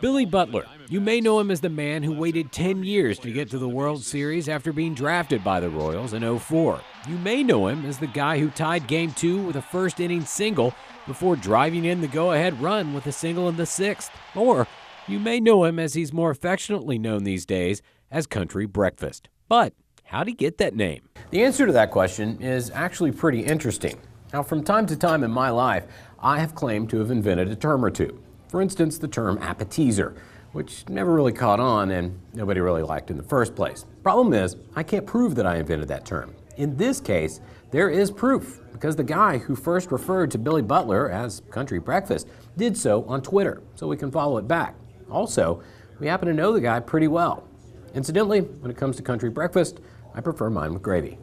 Billy Butler. You may know him as the man who waited 10 years to get to the World Series after being drafted by the Royals in '04. You may know him as the guy who tied Game 2 with a first-inning single before driving in the go-ahead run with a single in the sixth. Or you may know him as he's more affectionately known these days as Country Breakfast. But how'd he get that name? The answer to that question is actually pretty interesting. Now, from time to time in my life, I have claimed to have invented a term or two. For instance, the term appetizer, which never really caught on and nobody really liked in the first place. Problem is, I can't prove that I invented that term. In this case, there is proof, because the guy who first referred to Billy Butler as Country Breakfast did so on Twitter, so we can follow it back. Also, we happen to know the guy pretty well. Incidentally, when it comes to Country Breakfast, I prefer mine with gravy.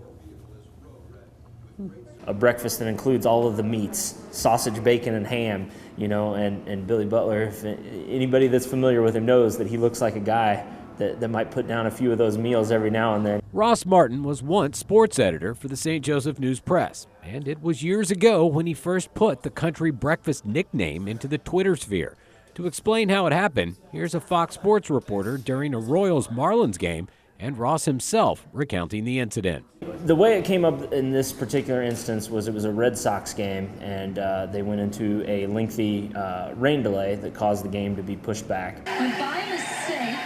A breakfast that includes all of the meats, sausage, bacon, and ham, and Billy Butler, if anybody that's familiar with him knows that he looks like a guy that might put down a few of those meals every now and then. Ross Martin was once sports editor for the St. Joseph News-Press, and it was years ago when he first put the Country Breakfast nickname into the Twitter sphere. To explain how it happened, here's a Fox Sports reporter during a Royals-Marlins game and Ross himself recounting the incident. The way it came up in this particular instance was it was a Red Sox game, and they went into a lengthy rain delay that caused the game to be pushed back. But by mistake,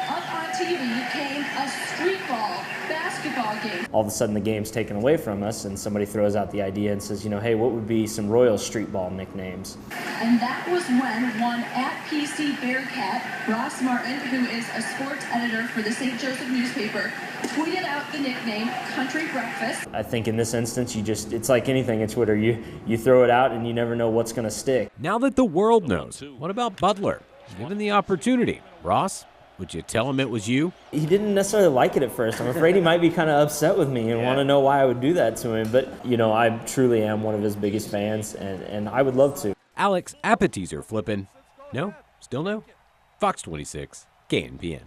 up on TV came a street ball basketball game. All of a sudden the game's taken away from us, and somebody throws out the idea and says, hey, what would be some Royals street ball nicknames? And that was when one @PC Bearcat, Ross Martin, who is a sports editor for the St. Joseph newspaper, tweeted out the nickname Country Breakfast. I think in this instance, it's like anything at Twitter. You throw it out and you never know what's going to stick. Now that the world knows, what about Butler? Given the opportunity, Ross, would you tell him it was you? He didn't necessarily like it at first. I'm afraid he might be kind of upset with me and want to know why I would do that to him. But, I truly am one of his biggest fans, and I would love to. Alex, appetizer Flippin. No? Still no? Fox 26, KNPN.